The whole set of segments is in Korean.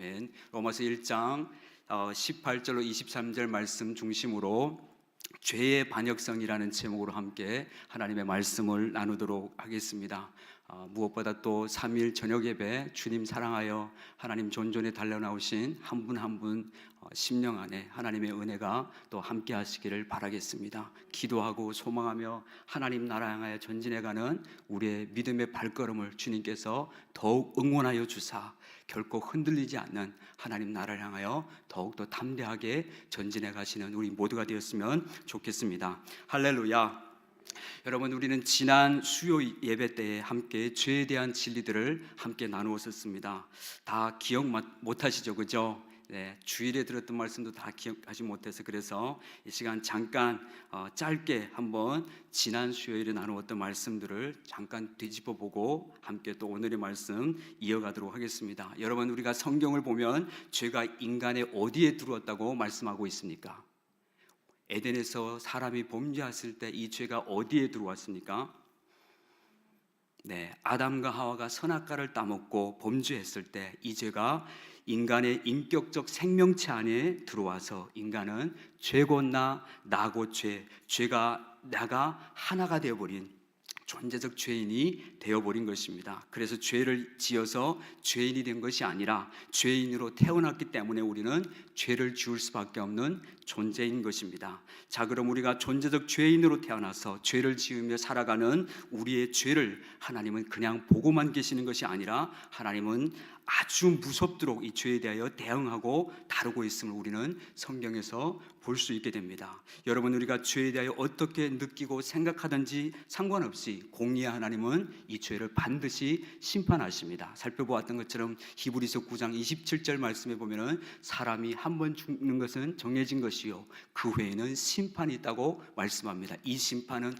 아멘. 로마서 1장 18절로 23절 말씀 중심으로 죄의 반역성이라는 제목으로 함께 하나님의 말씀을 나누도록 하겠습니다. 무엇보다 또 3일 저녁 예배 주님 사랑하여 하나님 존존에 달려나오신 한 분 한 분 심령 안에 하나님의 은혜가 또 함께 하시기를 바라겠습니다. 기도하고 소망하며 하나님 나라 향하여 전진해가는 우리의 믿음의 발걸음을 주님께서 더욱 응원하여 주사 결코 흔들리지 않는 하나님 나라를 향하여 더욱더 담대하게 전진해 가시는 우리 모두가 되었으면 좋겠습니다. 할렐루야. 여러분, 우리는 지난 수요 예배 때에 함께 죄에 대한 진리들을 함께 나누었었습니다. 다 기억 못 하시죠, 그죠? 네, 주일에 들었던 말씀도 다 기억하지 못해서 그래서 이 시간 잠깐 짧게 한번 지난 수요일에 나누었던 말씀들을 잠깐 뒤집어보고 함께 또 오늘의 말씀 이어가도록 하겠습니다. 여러분, 우리가 성경을 보면 죄가 인간의 어디에 들어왔다고 말씀하고 있습니까? 에덴에서 사람이 범죄했을 때 이 죄가 어디에 들어왔습니까? 네, 아담과 하와가 선악과를 따먹고 범죄했을 때 이 죄가 인간의 인격적 생명체 안에 들어와서 인간은 죄고 나고 죄가 나가 하나가 되어버린 존재적 죄인이 되어버린 것입니다. 그래서 죄를 지어서 죄인이 된 것이 아니라 죄인으로 태어났기 때문에 우리는 죄를 지을 수밖에 없는 존재인 것입니다. 자, 그럼 우리가 존재적 죄인으로 태어나서 죄를 지으며 살아가는 우리의 죄를 하나님은 그냥 보고만 계시는 것이 아니라 하나님은 아주 무섭도록 이 죄에 대하여 대응하고 다루고 있음을 우리는 성경에서 볼 수 있게 됩니다. 여러분, 우리가 죄에 대하여 어떻게 느끼고 생각하든지 상관없이 공의의 하나님은 이 죄를 반드시 심판하십니다. 살펴보았던 것처럼 히브리서 9장 27절 말씀에 보면은 사람이 한 번 죽는 것은 정해진 것이요 그 후에는 심판이 있다고 말씀합니다. 이 심판은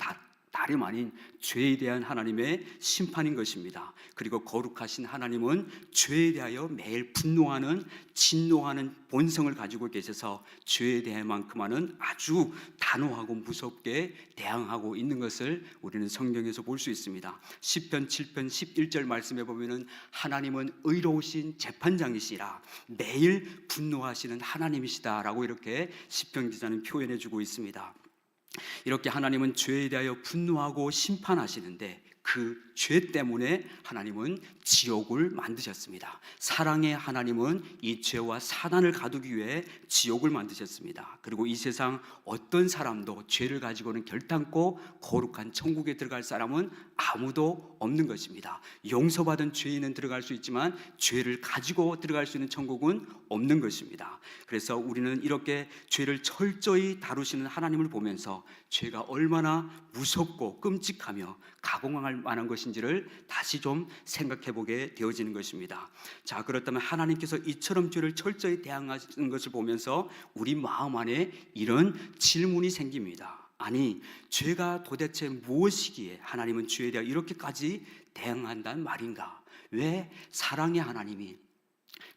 다름 아닌 죄에 대한 하나님의 심판인 것입니다. 그리고 거룩하신 하나님은 죄에 대하여 매일 분노하는 진노하는 본성을 가지고 계셔서 죄에 대해만큼은 아주 단호하고 무섭게 대항하고 있는 것을 우리는 성경에서 볼 수 있습니다. 시편 7편 11절 말씀에 보면은 하나님은 의로우신 재판장이시라 매일 분노하시는 하나님이시다라고 이렇게 시편 기자는 표현해 주고 있습니다. 이렇게 하나님은 죄에 대하여 분노하고 심판하시는데 그 죄 때문에 하나님은 지옥을 만드셨습니다. 사랑의 하나님은 이 죄와 사단을 가두기 위해 지옥을 만드셨습니다. 그리고 이 세상 어떤 사람도 죄를 가지고는 결단코 거룩한 천국에 들어갈 사람은 아무도 없는 것입니다. 용서받은 죄인은 들어갈 수 있지만 죄를 가지고 들어갈 수 있는 천국은 없는 것입니다. 그래서 우리는 이렇게 죄를 철저히 다루시는 하나님을 보면서 죄가 얼마나 무섭고 끔찍하며 가공할 만한 것인지를 다시 좀 생각해 보게 되어지는 것입니다. 자, 그렇다면 하나님께서 이처럼 죄를 철저히 대항하시는 것을 보면서 우리 마음 안에 이런 질문이 생깁니다. 아니, 죄가 도대체 무엇이기에 하나님은 죄에 대해 이렇게까지 대항한다는 말인가? 왜 사랑의 하나님이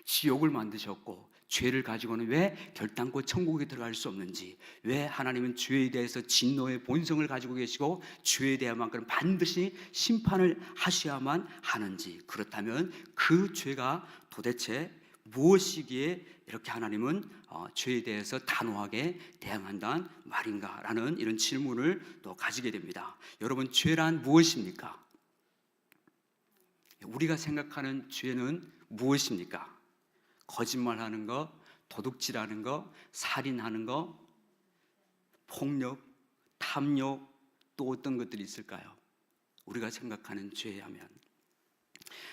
지옥을 만드셨고 죄를 가지고는 왜 결단코 천국에 들어갈 수 없는지, 왜 하나님은 죄에 대해서 진노의 본성을 가지고 계시고 죄에 대해만큼 반드시 심판을 하셔야만 하는지, 그렇다면 그 죄가 도대체 무엇이기에 이렇게 하나님은 죄에 대해서 단호하게 대항한다는 말인가라는 이런 질문을 또 가지게 됩니다. 여러분, 죄란 무엇입니까? 우리가 생각하는 죄는 무엇입니까? 거짓말하는 거, 도둑질하는 거, 살인하는 거, 폭력, 탐욕, 또 어떤 것들이 있을까요? 우리가 생각하는 죄하면,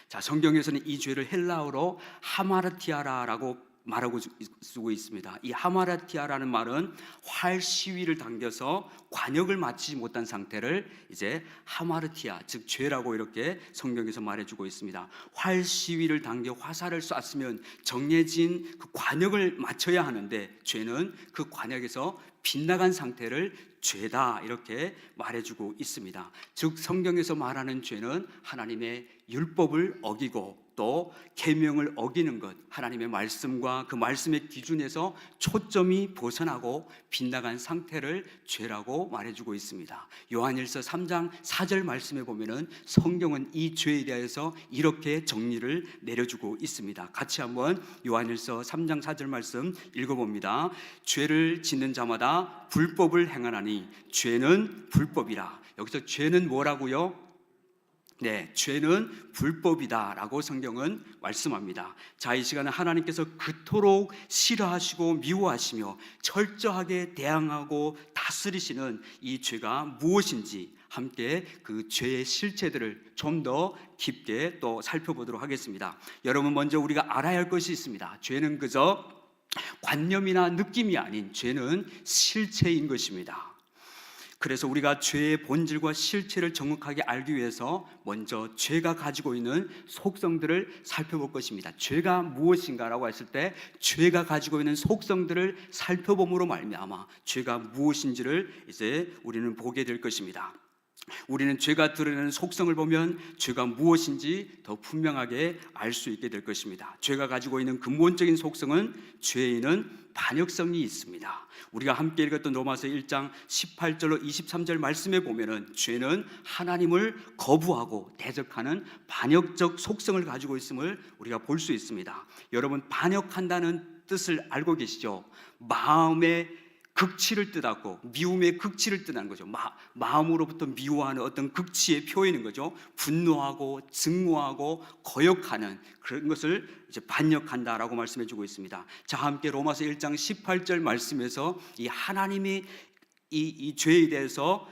자, 성경에서는 이 죄를 헬라어로 하마르티아라라고 말하고 쓰고 있습니다. 이 하마르티아라는 말은 활 시위를 당겨서 관역을 마치지 못한 상태를 이제 하마르티아, 즉 죄라고 이렇게 성경에서 말해주고 있습니다. 활 시위를 당겨 화살을 쐈으면 정해진 그 관역을 맞춰야 하는데 죄는 그 관역에서 빗나간 상태를 죄다 이렇게 말해주고 있습니다. 즉 성경에서 말하는 죄는 하나님의 율법을 어기고 또 계명을 어기는 것, 하나님의 말씀과 그 말씀의 기준에서 초점이 벗어나고 빗나간 상태를 죄라고 말해주고 있습니다. 요한일서 3장 4절 말씀에 보면은 성경은 이 죄에 대해서 이렇게 정리를 내려주고 있습니다. 같이 한번 요한일서 3장 4절 말씀 읽어봅니다. 죄를 짓는 자마다 불법을 행하나니 죄는 불법이라. 여기서 죄는 뭐라고요? 네, 죄는 불법이다라고 성경은 말씀합니다. 자, 이 시간은 하나님께서 그토록 싫어하시고 미워하시며 철저하게 대항하고 다스리시는 이 죄가 무엇인지 함께 그 죄의 실체들을 좀 더 깊게 또 살펴보도록 하겠습니다. 여러분, 먼저 우리가 알아야 할 것이 있습니다. 죄는 그저 관념이나 느낌이 아닌 죄는 실체인 것입니다. 그래서 우리가 죄의 본질과 실체를 정확하게 알기 위해서 먼저 죄가 가지고 있는 속성들을 살펴볼 것입니다. 죄가 무엇인가라고 했을 때 죄가 가지고 있는 속성들을 살펴봄으로 말미암아 죄가 무엇인지를 이제 우리는 보게 될 것입니다. 우리는 죄가 드러내는 속성을 보면 죄가 무엇인지 더 분명하게 알 수 있게 될 것입니다. 죄가 가지고 있는 근본적인 속성은 죄인은 반역성이 있습니다. 우리가 함께 읽었던 로마서 1장 18절로 23절 말씀에 보면은 죄는 하나님을 거부하고 대적하는 반역적 속성을 가지고 있음을 우리가 볼 수 있습니다. 여러분, 반역한다는 뜻을 알고 계시죠? 마음의 극치를 뜻하고 미움의 극치를 뜻하는 거죠. 마음으로부터 미워하는 어떤 극치의 표현인 거죠. 분노하고 증오하고 거역하는 그런 것을 이제 반역한다라고 말씀해주고 있습니다. 자, 함께 로마서 1장 18절 말씀에서 이 하나님이 이 죄에 대해서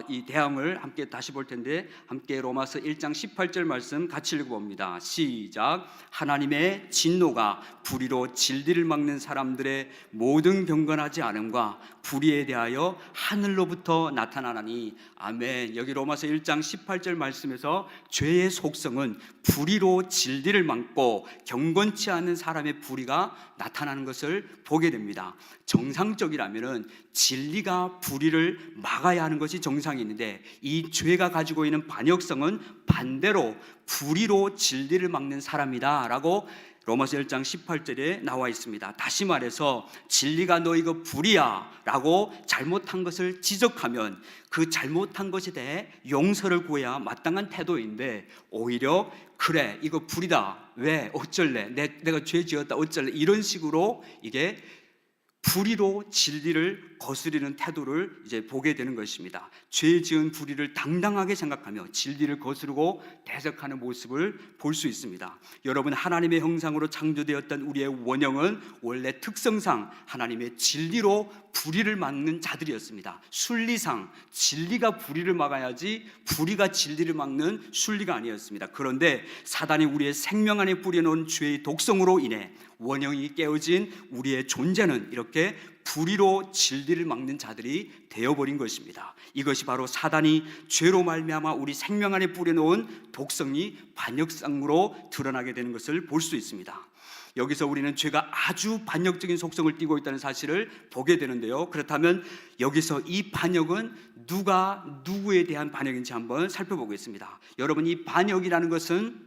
이 대항을 함께 다시 볼 텐데, 함께 로마서 1장 18절 말씀 같이 읽어봅니다. 시작. 하나님의 진노가 불의로 진리를 막는 사람들의 모든 경건하지 않음과 불의에 대하여 하늘로부터 나타나나니. 아멘. 여기 로마서 1장 18절 말씀에서 죄의 속성은 불의로 진리를 막고 경건치 않은 사람의 불의가 나타나는 것을 보게 됩니다. 정상적이라면은 진리가 불의를 막아야 하는 것이 정상인데, 이 죄가 가지고 있는 반역성은 반대로 불의로 진리를 막는 사람이다 라고 로마서 1장 18절에 나와 있습니다. 다시 말해서 진리가 너 이거 불이야 라고 잘못한 것을 지적하면 그 잘못한 것에 대해 용서를 구해야 마땅한 태도인데, 오히려 그래 이거 불이다, 왜 어쩔래, 내가 죄 지었다 어쩔래, 이런 식으로 이게 불의로 진리를 거스리는 태도를 이제 보게 되는 것입니다. 죄 지은 불의를 당당하게 생각하며 진리를 거스르고 대적하는 모습을 볼 수 있습니다. 여러분, 하나님의 형상으로 창조되었던 우리의 원형은 원래 특성상 하나님의 진리로 불의를 막는 자들이었습니다. 순리상 진리가 불의를 막아야지 불의가 진리를 막는 순리가 아니었습니다. 그런데 사단이 우리의 생명 안에 뿌려놓은 죄의 독성으로 인해 원형이 깨어진 우리의 존재는 이렇게 불의로 진리를 막는 자들이 되어버린 것입니다. 이것이 바로 사단이 죄로 말미암아 우리 생명 안에 뿌려놓은 독성이 반역성으로 드러나게 되는 것을 볼 수 있습니다. 여기서 우리는 죄가 아주 반역적인 속성을 띠고 있다는 사실을 보게 되는데요. 그렇다면 여기서 이 반역은 누가 누구에 대한 반역인지 한번 살펴보겠습니다. 여러분, 이 반역이라는 것은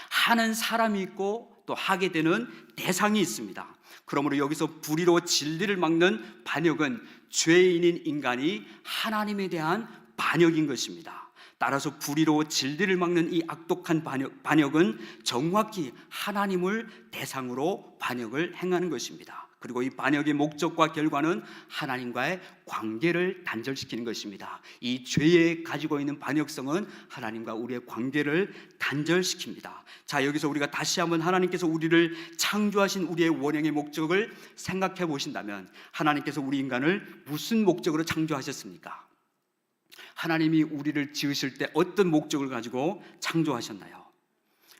하는 사람이 있고 또 하게 되는 대상이 있습니다. 그러므로 여기서 불의로 진리를 막는 반역은 죄인인 인간이 하나님에 대한 반역인 것입니다. 따라서 불의로 진리를 막는 이 악독한 반역은 정확히 하나님을 대상으로 반역을 행하는 것입니다. 그리고 이 반역의 목적과 결과는 하나님과의 관계를 단절시키는 것입니다. 이 죄에 가지고 있는 반역성은 하나님과 우리의 관계를 단절시킵니다. 자, 여기서 우리가 다시 한번 하나님께서 우리를 창조하신 우리의 원형의 목적을 생각해 보신다면, 하나님께서 우리 인간을 무슨 목적으로 창조하셨습니까? 하나님이 우리를 지으실 때 어떤 목적을 가지고 창조하셨나요?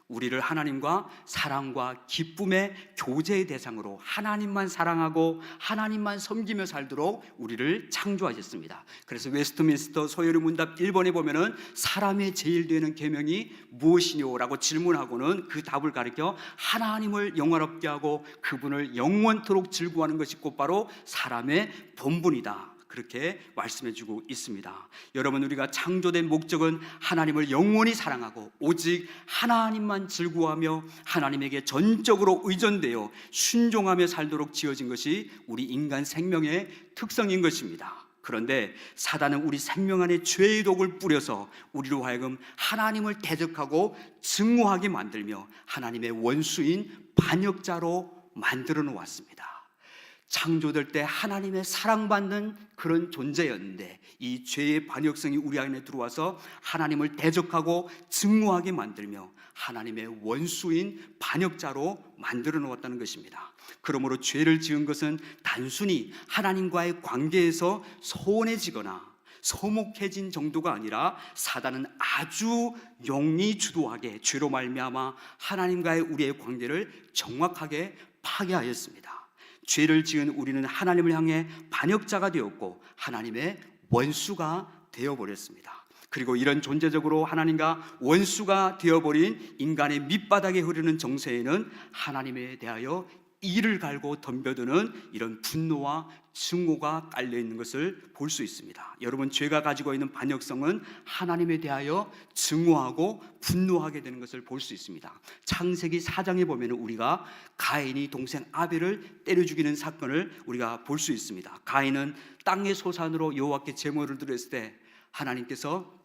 우리를 하나님과 사랑과 기쁨의 교제의 대상으로 하나님만 사랑하고 하나님만 섬기며 살도록 우리를 창조하셨습니다. 그래서 웨스트민스터 소요리 문답 1번에 보면은 사람의 제일 되는 계명이 무엇이뇨? 라고 질문하고는 그 답을 가리켜 하나님을 영화롭게 하고 그분을 영원토록 즐거워하는 것이 곧바로 사람의 본분이다, 그렇게 말씀해주고 있습니다. 여러분, 우리가 창조된 목적은 하나님을 영원히 사랑하고 오직 하나님만 즐거워하며 하나님에게 전적으로 의존되어 순종하며 살도록 지어진 것이 우리 인간 생명의 특성인 것입니다. 그런데 사단은 우리 생명 안에 죄의 독을 뿌려서 우리로 하여금 하나님을 대적하고 증오하게 만들며 하나님의 원수인 반역자로 만들어 놓았습니다. 창조될 때 하나님의 사랑받는 그런 존재였는데 이 죄의 반역성이 우리 안에 들어와서 하나님을 대적하고 증오하게 만들며 하나님의 원수인 반역자로 만들어 놓았다는 것입니다. 그러므로 죄를 지은 것은 단순히 하나님과의 관계에서 소원해지거나 서먹해진 정도가 아니라 사단은 아주 용이 주도하게 죄로 말미암아 하나님과의 우리의 관계를 정확하게 파괴하였습니다. 죄를 지은 우리는 하나님을 향해 반역자가 되었고 하나님의 원수가 되어버렸습니다. 그리고 이런 존재적으로 하나님과 원수가 되어버린 인간의 밑바닥에 흐르는 정세에는 하나님에 대하여 이를 갈고 덤벼드는 이런 분노와 증오가 깔려있는 것을 볼 수 있습니다. 여러분, 죄가 가지고 있는 반역성은 하나님에 대하여 증오하고 분노하게 되는 것을 볼 수 있습니다. 창세기 4장에 보면 우리가 가인이 동생 아벨을 때려 죽이는 사건을 우리가 볼 수 있습니다. 가인은 땅의 소산으로 여호와께 제물을 드렸을 때 하나님께서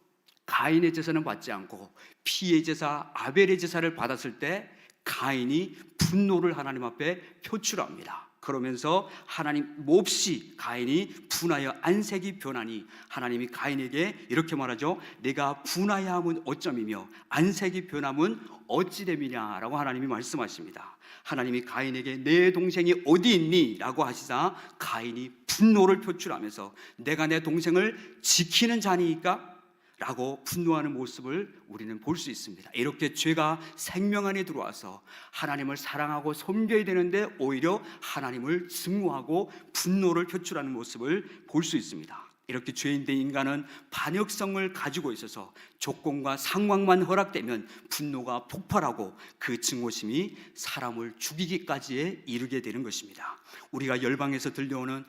가인의 제사는 받지 않고 피의 제사 아벨의 제사를 받았을 때 가인이 분노를 하나님 앞에 표출합니다. 그러면서 하나님 몹시 가인이 분하여 안색이 변하니 하나님이 가인에게 이렇게 말하죠. 내가 분하여함은 어쩌이며 안색이 변함은 어찌됨이냐 라고 하나님이 말씀하십니다. 하나님이 가인에게 내 동생이 어디 있니? 라고 하시자 가인이 분노를 표출하면서 내가 내 동생을 지키는 자니까? 라고 분노하는 모습을 우리는 볼 수 있습니다. 이렇게 죄가 생명 안에 들어와서 하나님을 사랑하고 섬겨야 되는데 오히려 하나님을 증오하고 분노를 표출하는 모습을 볼 수 있습니다. 이렇게 죄인된 인간은 반역성을 가지고 있어서 조건과 상황만 허락되면 분노가 폭발하고 그 증오심이 사람을 죽이기까지에 이르게 되는 것입니다. 우리가 열방에서 들려오는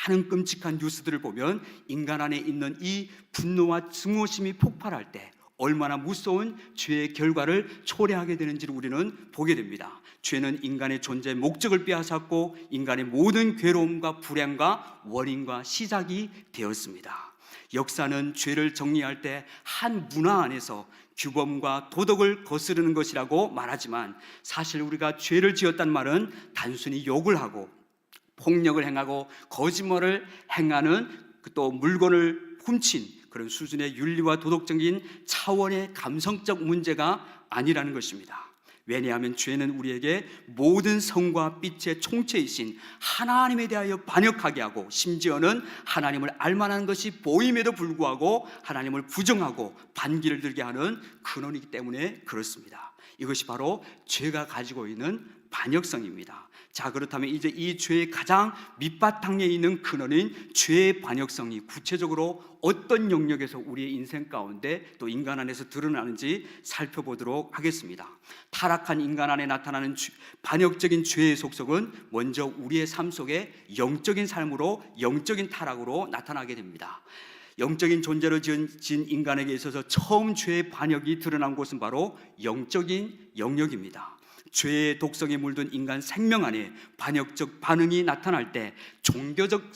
많은 끔찍한 뉴스들을 보면 인간 안에 있는 이 분노와 증오심이 폭발할 때 얼마나 무서운 죄의 결과를 초래하게 되는지를 우리는 보게 됩니다. 죄는 인간의 존재의 목적을 빼앗았고 인간의 모든 괴로움과 불행과 원인과 시작이 되었습니다. 역사는 죄를 정리할 때 한 문화 안에서 규범과 도덕을 거스르는 것이라고 말하지만 사실 우리가 죄를 지었단 말은 단순히 욕을 하고 폭력을 행하고 거짓말을 행하는 또 물건을 훔친 그런 수준의 윤리와 도덕적인 차원의 감성적 문제가 아니라는 것입니다. 왜냐하면 죄는 우리에게 모든 성과 빛의 총체이신 하나님에 대하여 반역하게 하고 심지어는 하나님을 알만한 것이 보임에도 불구하고 하나님을 부정하고 반기를 들게 하는 근원이기 때문에 그렇습니다. 이것이 바로 죄가 가지고 있는 반역성입니다. 자, 그렇다면 이제 이 죄의 가장 밑바탕에 있는 근원인 죄의 반역성이 구체적으로 어떤 영역에서 우리의 인생 가운데 또 인간 안에서 드러나는지 살펴보도록 하겠습니다. 타락한 인간 안에 나타나는 반역적인 죄의 속성은 먼저 우리의 삶 속에 영적인 삶으로 영적인 타락으로 나타나게 됩니다. 영적인 존재로 지은 인간에게 있어서 처음 죄의 반역이 드러난 곳은 바로 영적인 영역입니다. 죄의 독성에 물든 인간 생명 안에 반역적 반응이 나타날 때 종교적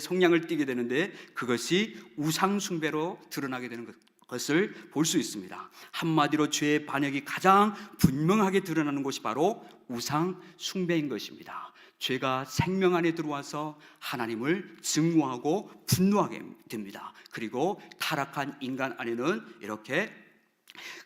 성향을 띠게 되는데 그것이 우상 숭배로 드러나게 되는 것을 볼 수 있습니다. 한마디로 죄의 반역이 가장 분명하게 드러나는 곳이 바로 우상 숭배인 것입니다. 죄가 생명 안에 들어와서 하나님을 증오하고 분노하게 됩니다. 그리고 타락한 인간 안에는 이렇게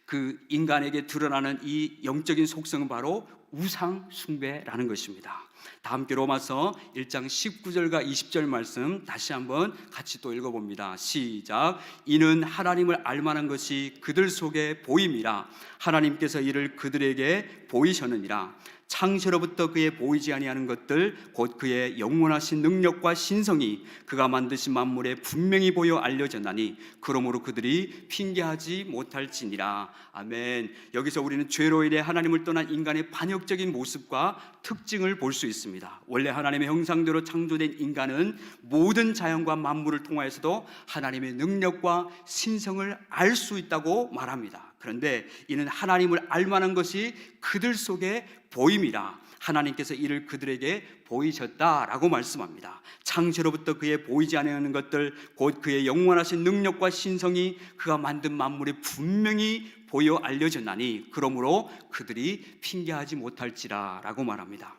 그 인간에게 드러나는 이 영적인 속성은 바로 우상 숭배라는 것입니다. 다 함께 로마서 1장 19절과 20절 말씀 다시 한번 같이 또 읽어봅니다. 시작. 이는 하나님을 알만한 것이 그들 속에 보임이라. 하나님께서 이를 그들에게 보이셨느니라. 창세로부터 그의 보이지 아니하는 것들 곧 그의 영원하신 능력과 신성이 그가 만드신 만물에 분명히 보여 알려졌나니 그러므로 그들이 핑계하지 못할지니라. 아멘. 여기서 우리는 죄로 인해 하나님을 떠난 인간의 반역적인 모습과 특징을 볼 수 있습니다. 원래 하나님의 형상대로 창조된 인간은 모든 자연과 만물을 통하여서도 하나님의 능력과 신성을 알 수 있다고 말합니다. 그런데 이는 하나님을 알만한 것이 그들 속에 보임이라. 하나님께서 이를 그들에게 보이셨다라고 말씀합니다. 창세로부터 그의 보이지 않는 것들 곧 그의 영원하신 능력과 신성이 그가 만든 만물에 분명히 보여 알려졌나니 그러므로 그들이 핑계하지 못할지라라고 말합니다.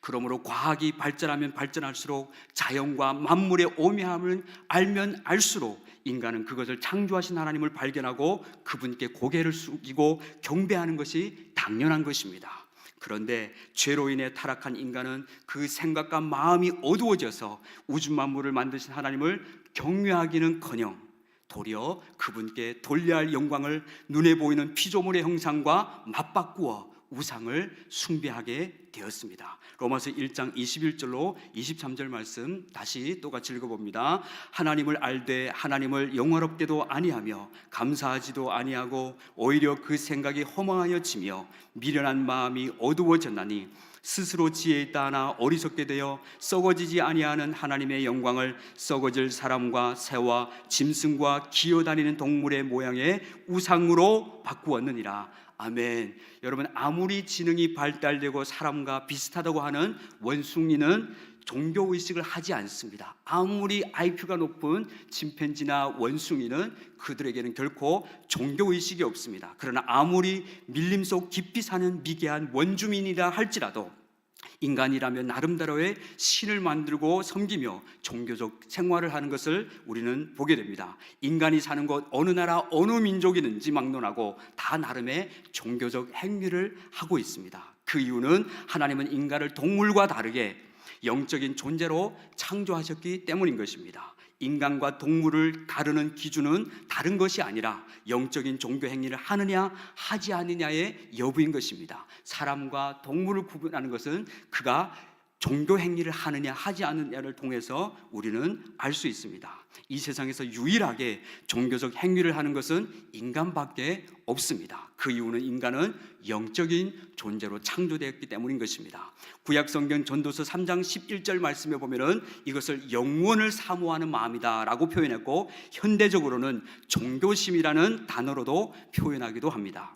그러므로 과학이 발전하면 발전할수록 자연과 만물의 오묘함을 알면 알수록 인간은 그것을 창조하신 하나님을 발견하고 그분께 고개를 숙이고 경배하는 것이 당연한 것입니다. 그런데 죄로 인해 타락한 인간은 그 생각과 마음이 어두워져서 우주 만물을 만드신 하나님을 경외하기는커녕 도리어 그분께 돌려야 할 영광을 눈에 보이는 피조물의 형상과 맞바꾸어 우상을 숭배하게 되었습니다. 로마서 1장 21절로 23절 말씀 다시 똑같이 읽어봅니다. 하나님을 알되 하나님을 영화롭게도 아니하며 감사하지도 아니하고 오히려 그 생각이 허망하여지며 미련한 마음이 어두워졌나니 스스로 지혜 있다 하나 어리석게 되어 썩어지지 아니하는 하나님의 영광을 썩어질 사람과 새와 짐승과 기어다니는 동물의 모양의 우상으로 바꾸었느니라. 아멘. 여러분, 아무리 지능이 발달되고 사람과 비슷하다고 하는 원숭이는 종교의식을 하지 않습니다. 아무리 IQ가 높은 침팬지나 원숭이는 그들에게는 결코 종교의식이 없습니다. 그러나 아무리 밀림 속 깊이 사는 미개한 원주민이라 할지라도 인간이라면 나름대로의 신을 만들고 섬기며 종교적 생활을 하는 것을 우리는 보게 됩니다. 인간이 사는 곳 어느 나라 어느 민족이든지 막론하고 다 나름의 종교적 행위를 하고 있습니다. 그 이유는 하나님은 인간을 동물과 다르게 영적인 존재로 창조하셨기 때문인 것입니다. 인간과 동물을 가르는 기준은 다른 것이 아니라 영적인 종교 행위를 하느냐 하지 않느냐의 여부인 것입니다. 사람과 동물을 구분하는 것은 그가 종교 행위를 하느냐 하지 않느냐를 통해서 우리는 알 수 있습니다. 이 세상에서 유일하게 종교적 행위를 하는 것은 인간밖에 없습니다. 그 이유는 인간은 영적인 존재로 창조되었기 때문인 것입니다. 구약성경 전도서 3장 11절 말씀에 보면은 이것을 영원을 사모하는 마음이다라고 표현했고 현대적으로는 종교심이라는 단어로도 표현하기도 합니다.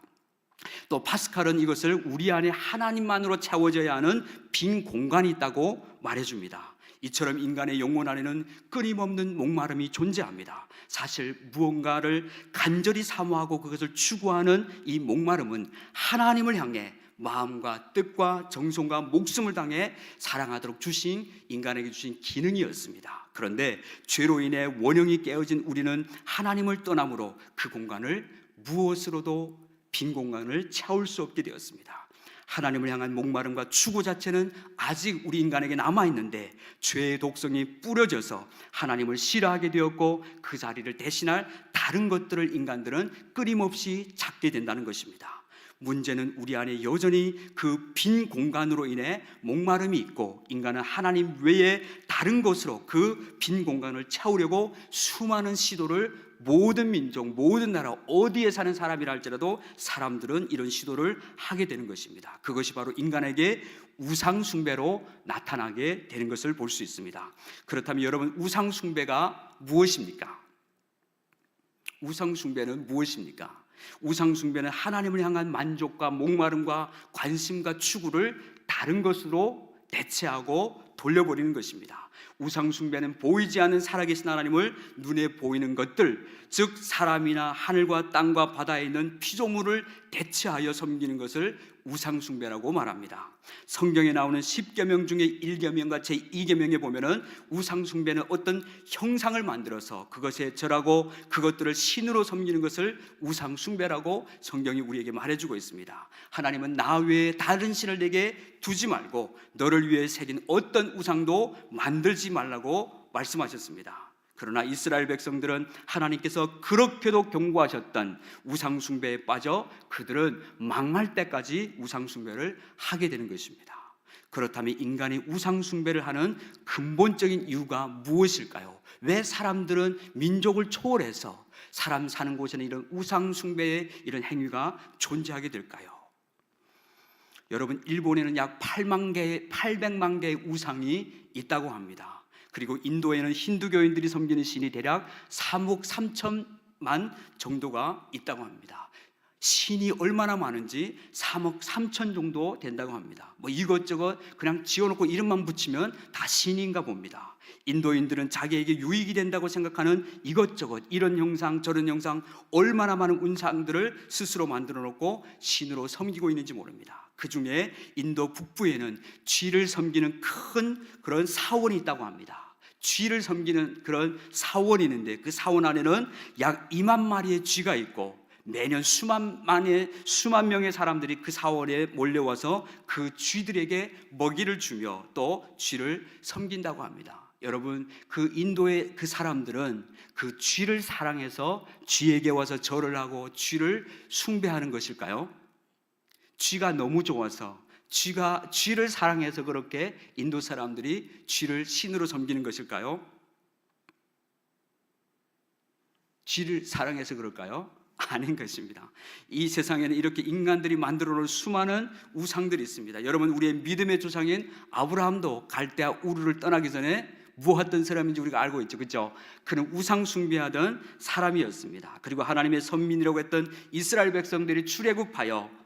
또 파스칼은 이것을 우리 안에 하나님만으로 채워져야 하는 빈 공간이 있다고 말해줍니다. 이처럼 인간의 영혼 안에는 끊임없는 목마름이 존재합니다. 사실 무언가를 간절히 사모하고 그것을 추구하는 이 목마름은 하나님을 향해 마음과 뜻과 정성과 목숨을 당해 사랑하도록 주신 인간에게 주신 기능이었습니다. 그런데 죄로 인해 원형이 깨어진 우리는 하나님을 떠남으로 그 공간을 무엇으로도 빈 공간을 채울 수 없게 되었습니다. 하나님을 향한 목마름과 추구 자체는 아직 우리 인간에게 남아있는데 죄의 독성이 뿌려져서 하나님을 싫어하게 되었고 그 자리를 대신할 다른 것들을 인간들은 끊임없이 찾게 된다는 것입니다. 문제는 우리 안에 여전히 그 빈 공간으로 인해 목마름이 있고 인간은 하나님 외에 다른 것으로 그 빈 공간을 채우려고 수많은 시도를 모든 민족, 모든 나라 어디에 사는 사람이라 할지라도 사람들은 이런 시도를 하게 되는 것입니다. 그것이 바로 인간에게 우상 숭배로 나타나게 되는 것을 볼 수 있습니다. 그렇다면 여러분, 우상 숭배가 무엇입니까? 우상 숭배는 무엇입니까? 우상 숭배는 하나님을 향한 만족과 목마름과 관심과 추구를 다른 것으로 대체하고 돌려버리는 것입니다. 우상 숭배는 보이지 않는 살아계신 하나님을 눈에 보이는 것들, 즉 사람이나 하늘과 땅과 바다에 있는 피조물을 대체하여 섬기는 것을 우상숭배라고 말합니다. 성경에 나오는 10계명 중에 1계명과 제2계명에 보면은 우상숭배는 어떤 형상을 만들어서 그것에 절하고 그것들을 신으로 섬기는 것을 우상숭배라고 성경이 우리에게 말해주고 있습니다. 하나님은 나 외에 다른 신을 내게 두지 말고 너를 위해 새긴 어떤 우상도 만들지 말라고 말씀하셨습니다. 그러나 이스라엘 백성들은 하나님께서 그렇게도 경고하셨던 우상숭배에 빠져 그들은 망할 때까지 우상숭배를 하게 되는 것입니다. 그렇다면 인간이 우상숭배를 하는 근본적인 이유가 무엇일까요? 왜 사람들은 민족을 초월해서 사람 사는 곳에는 이런 우상숭배의 이런 행위가 존재하게 될까요? 여러분, 일본에는 약 800만 개의 우상이 있다고 합니다. 그리고 인도에는 힌두교인들이 섬기는 신이 대략 3억 3천만 정도가 있다고 합니다. 신이 얼마나 많은지 3억 3천 정도 된다고 합니다. 뭐 이것저것 그냥 지어놓고 이름만 붙이면 다 신인가 봅니다. 인도인들은 자기에게 유익이 된다고 생각하는 이것저것 이런 형상 저런 형상 얼마나 많은 운상들을 스스로 만들어 놓고 신으로 섬기고 있는지 모릅니다. 그 중에 인도 북부에는 쥐를 섬기는 큰 그런 사원이 있다고 합니다. 쥐를 섬기는 그런 사원이 있는데 그 사원 안에는 약 2만 마리의 쥐가 있고 매년 수만 명의 사람들이 그 사원에 몰려와서 그 쥐들에게 먹이를 주며 또 쥐를 섬긴다고 합니다. 여러분, 그 인도의 그 사람들은 그 쥐를 사랑해서 쥐에게 와서 절을 하고 쥐를 숭배하는 것일까요? 쥐가 너무 좋아서 쥐를 사랑해서 그렇게 인도 사람들이 쥐를 신으로 섬기는 것일까요? 쥐를 사랑해서 그럴까요? 아닌 것입니다. 이 세상에는 이렇게 인간들이 만들어 놓은 수많은 우상들이 있습니다. 여러분, 우리의 믿음의 조상인 아브라함도 갈대아 우르를 떠나기 전에 무엇던 사람인지 우리가 알고 있죠, 그렇죠? 그는 우상 숭배하던 사람이었습니다. 그리고 하나님의 선민이라고 했던 이스라엘 백성들이 출애굽하여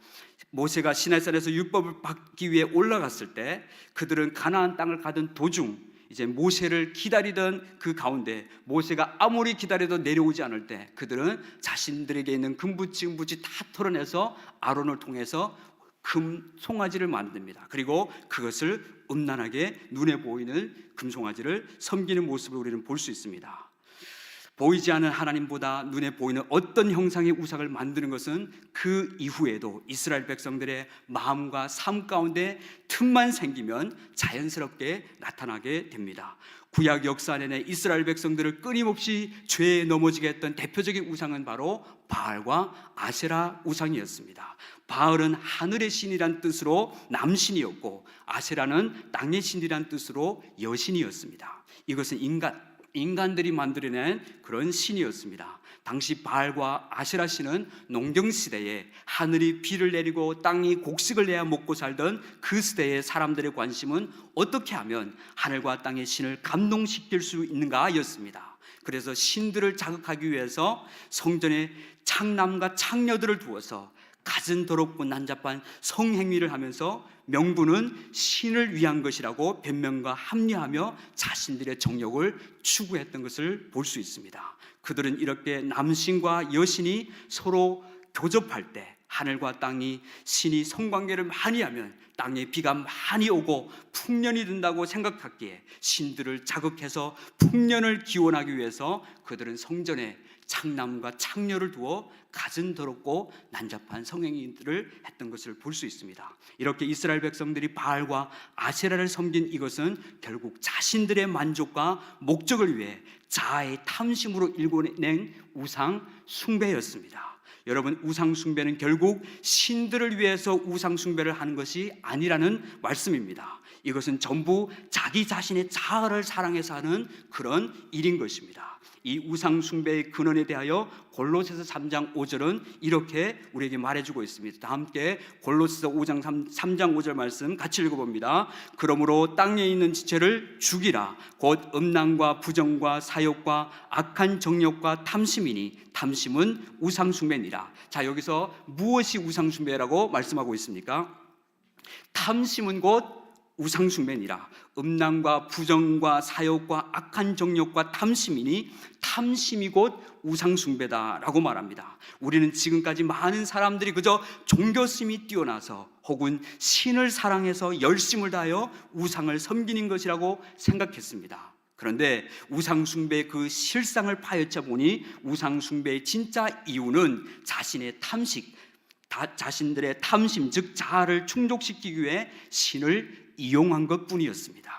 모세가 시내산에서 율법을 받기 위해 올라갔을 때 그들은 가나안 땅을 가던 도중 이제 모세를 기다리던 그 가운데 모세가 아무리 기다려도 내려오지 않을 때 그들은 자신들에게 있는 금붙이 은붙이 다 털어내서 아론을 통해서 금 송아지를 만듭니다. 그리고 그것을 음란하게 눈에 보이는 금 송아지를 섬기는 모습을 우리는 볼 수 있습니다. 보이지 않는 하나님보다 눈에 보이는 어떤 형상의 우상을 만드는 것은 그 이후에도 이스라엘 백성들의 마음과 삶 가운데 틈만 생기면 자연스럽게 나타나게 됩니다. 구약 역사 내내 이스라엘 백성들을 끊임없이 죄에 넘어지게 했던 대표적인 우상은 바로 바알과 아세라 우상이었습니다. 바알은 하늘의 신이란 뜻으로 남신이었고 아세라는 땅의 신이란 뜻으로 여신이었습니다. 이것은 인간들이 만들어낸 그런 신이었습니다. 당시 바알과 아세라 신은 농경 시대에 하늘이 비를 내리고 땅이 곡식을 내야 먹고 살던 그 시대의 사람들의 관심은 어떻게 하면 하늘과 땅의 신을 감동시킬 수 있는가였습니다. 그래서 신들을 자극하기 위해서 성전에 창남과 창녀들을 두어서 갖은 더럽고 난잡한 성행위를 하면서 명분은 신을 위한 것이라고 변명과 합리하며 자신들의 정욕을 추구했던 것을 볼 수 있습니다. 그들은 이렇게 남신과 여신이 서로 교접할 때 하늘과 땅이 신이 성관계를 많이 하면 땅에 비가 많이 오고 풍년이 든다고 생각했기에 신들을 자극해서 풍년을 기원하기 위해서 그들은 성전에 창남과 창녀를 두어 갖은 더럽고 난잡한 성행위들을 했던 것을 볼 수 있습니다. 이렇게 이스라엘 백성들이 바알과 아세라를 섬긴 이것은 결국 자신들의 만족과 목적을 위해 자아의 탐심으로 일궈낸 우상 숭배였습니다. 여러분, 우상 숭배는 결국 신들을 위해서 우상 숭배를 하는 것이 아니라는 말씀입니다. 이것은 전부 자기 자신의 자아를 사랑해서 하는 그런 일인 것입니다. 이 우상 숭배의 근원에 대하여 골로새서 3장 5절은 이렇게 우리에게 말해주고 있습니다. 다 함께 골로새서 5장 3장 5절 말씀 같이 읽어봅니다. 그러므로 땅에 있는 지체를 죽이라. 곧 음란과 부정과 사욕과 악한 정욕과 탐심이니 탐심은 우상 숭배니라. 자, 여기서 무엇이 우상 숭배라고 말씀하고 있습니까? 탐심은 곧 우상숭배니라. 음란과 부정과 사욕과 악한 정욕과 탐심이니 탐심이 곧 우상숭배다라고 말합니다. 우리는 지금까지 많은 사람들이 그저 종교심이 뛰어나서 혹은 신을 사랑해서 열심을 다하여 우상을 섬기는 것이라고 생각했습니다. 그런데 우상숭배의 그 실상을 파헤쳐 보니 우상숭배의 진짜 이유는 자신들의 탐심, 즉 자아를 충족시키기 위해 신을 이용한 것뿐이었습니다.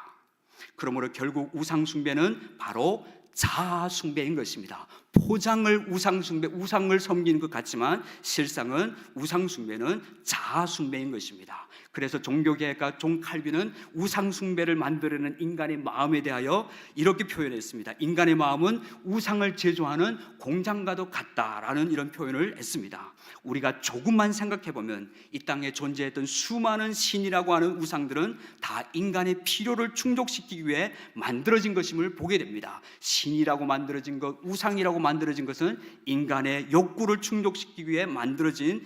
그러므로 결국 우상숭배는 바로 자아숭배인 것입니다. 포장을 우상숭배, 우상을 섬기는 것 같지만 실상은 우상숭배는 자아숭배인 것입니다. 그래서 종교개혁가 존 칼빈은 우상숭배를 만들어내는 인간의 마음에 대하여 이렇게 표현했습니다. 인간의 마음은 우상을 제조하는 공장과도 같다라는 이런 표현을 했습니다. 우리가 조금만 생각해보면 이 땅에 존재했던 수많은 신이라고 하는 우상들은 다 인간의 필요를 충족시키기 위해 만들어진 것임을 보게 됩니다. 신이라고 만들어진 것, 우상이라고 만들어진 것은 인간의 욕구를 충족시키기 위해 만들어진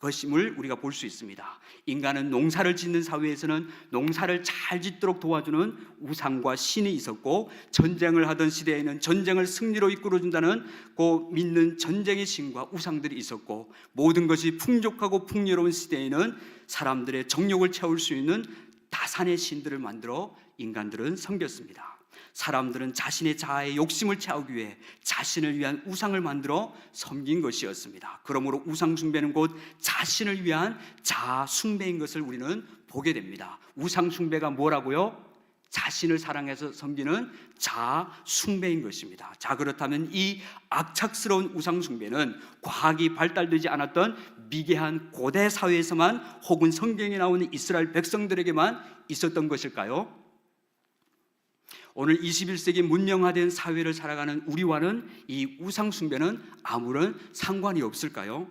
것임을 우리가 볼 수 있습니다. 인간은 농사를 짓는 사회에서는 농사를 잘 짓도록 도와주는 우상과 신이 있었고, 전쟁을 하던 시대에는 전쟁을 승리로 이끌어준다는 그 믿는 전쟁의 신과 우상들이 있었고, 모든 것이 풍족하고 풍요로운 시대에는 사람들의 정욕을 채울 수 있는 다산의 신들을 만들어 인간들은 섬겼습니다. 사람들은 자신의 자아의 욕심을 채우기 위해 자신을 위한 우상을 만들어 섬긴 것이었습니다. 그러므로 우상숭배는 곧 자신을 위한 자아숭배인 것을 우리는 보게 됩니다. 우상숭배가 뭐라고요? 자신을 사랑해서 섬기는 자아숭배인 것입니다. 자, 그렇다면 이 악착스러운 우상숭배는 과학이 발달되지 않았던 미개한 고대 사회에서만 혹은 성경에 나오는 이스라엘 백성들에게만 있었던 것일까요? 오늘 21세기 문명화된 사회를 살아가는 우리와는 이 우상숭배는 아무런 상관이 없을까요?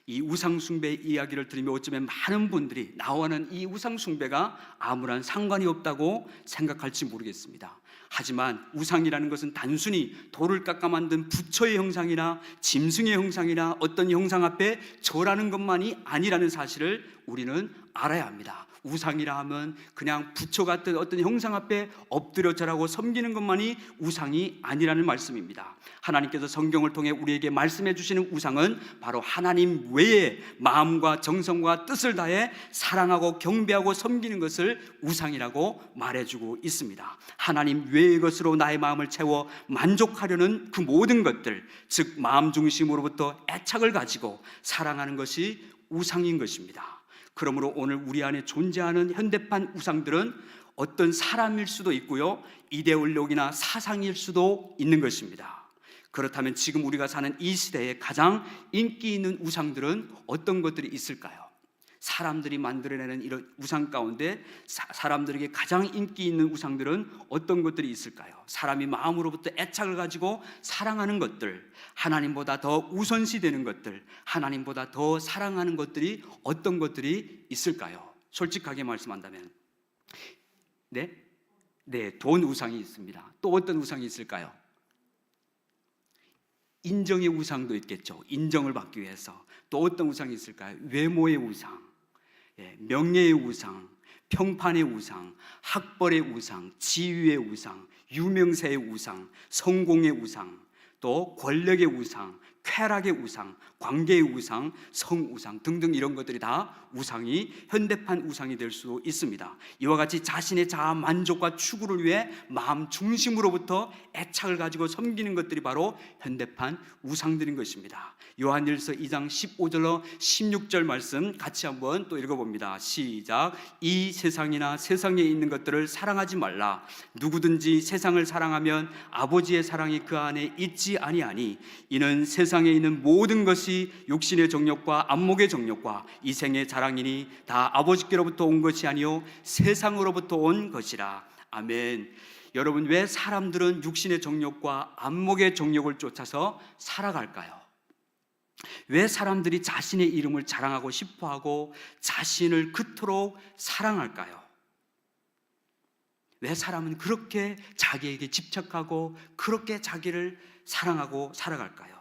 이 우상숭배 이야기를 들으며 어쩌면 많은 분들이 나와는 이 우상숭배가 아무런 상관이 없다고 생각할지 모르겠습니다. 하지만 우상이라는 것은 단순히 돌을 깎아 만든 부처의 형상이나 짐승의 형상이나 어떤 형상 앞에 절하는 것만이 아니라는 사실을 우리는 알아야 합니다. 우상이라 하면 그냥 부처 같은 어떤 형상 앞에 엎드려 절하고 섬기는 것만이 우상이 아니라는 말씀입니다. 하나님께서 성경을 통해 우리에게 말씀해 주시는 우상은 바로 하나님 외에 마음과 정성과 뜻을 다해 사랑하고 경배하고 섬기는 것을 우상이라고 말해주고 있습니다. 하나님 외의 것으로 나의 마음을 채워 만족하려는 그 모든 것들, 즉 마음 중심으로부터 애착을 가지고 사랑하는 것이 우상인 것입니다. 그러므로 오늘 우리 안에 존재하는 현대판 우상들은 어떤 사람일 수도 있고요, 이데올로기나 사상일 수도 있는 것입니다. 그렇다면 지금 우리가 사는 이 시대에 가장 인기 있는 우상들은 어떤 것들이 있을까요? 사람들이 만들어내는 이런 우상 가운데 사람들에게 가장 인기 있는 우상들은 어떤 것들이 있을까요? 사람이 마음으로부터 애착을 가지고 사랑하는 것들, 하나님보다 더 우선시되는 것들, 하나님보다 더 사랑하는 것들이 어떤 것들이 있을까요? 솔직하게 말씀한다면 돈 우상이 있습니다. 또 어떤 우상이 있을까요? 인정의 우상도 있겠죠. 인정을 받기 위해서. 또 어떤 우상이 있을까요? 외모의 우상, 명예의 우상, 평판의 우상, 학벌의 우상, 지위의 우상, 유명세의 우상, 성공의 우상, 또 권력의 우상, 쾌락의 우상, 관계의 우상, 성우상 등등 이런 것들이 다 우상이 현대판 우상이 될 수도 있습니다. 이와 같이 자신의 자아 만족과 추구를 위해 마음 중심으로부터 애착을 가지고 섬기는 것들이 바로 현대판 우상들인 것입니다. 요한일서 2장 15절로 16절 말씀 같이 한번 또 읽어봅니다. 시작. 이 세상이나 세상에 있는 것들을 사랑하지 말라. 누구든지 세상을 사랑하면 아버지의 사랑이 그 안에 있지 아니하니 이는 세상에 있는 모든 것이 육신의 정욕과 안목의 정욕과 이생의 자랑이니 다 아버지께로부터 온 것이 아니요 세상으로부터 온 것이라. 아멘. 여러분, 왜 사람들은 육신의 정욕과 안목의 정욕을 쫓아서 살아갈까요? 왜 사람들이 자신의 이름을 자랑하고 싶어하고 자신을 그토록 사랑할까요? 왜 사람은 그렇게 자기에게 집착하고 그렇게 자기를 사랑하고 살아갈까요?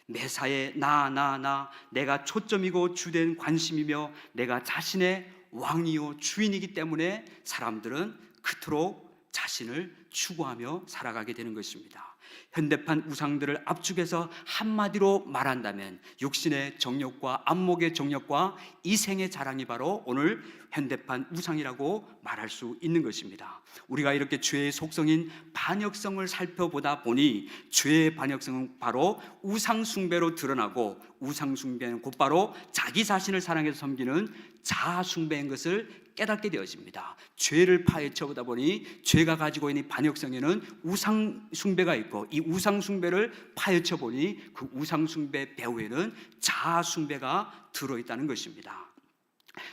매사에 나 내가 초점이고 주된 관심이며 내가 자신의 왕이요 주인이기 때문에 사람들은 그토록 자신을 추구하며 살아가게 되는 것입니다. 현대판 우상들을 압축해서 한마디로 말한다면 육신의 정욕과 안목의 정욕과 이생의 자랑이 바로 오늘 현대판 우상이라고 말할 수 있는 것입니다. 우리가 이렇게 죄의 속성인 반역성을 살펴보다 보니 죄의 반역성은 바로 우상 숭배로 드러나고, 우상 숭배는 곧바로 자기 자신을 사랑해서 섬기는 자아 숭배인 것을 깨닫게 되어집니다. 죄를 파헤쳐 보다 보니 죄가 가지고 있는 반역성에는 우상 숭배가 있고, 이 우상 숭배를 파헤쳐 보니 그 우상 숭배 배후에는 자아 숭배가 들어있다는 것입니다.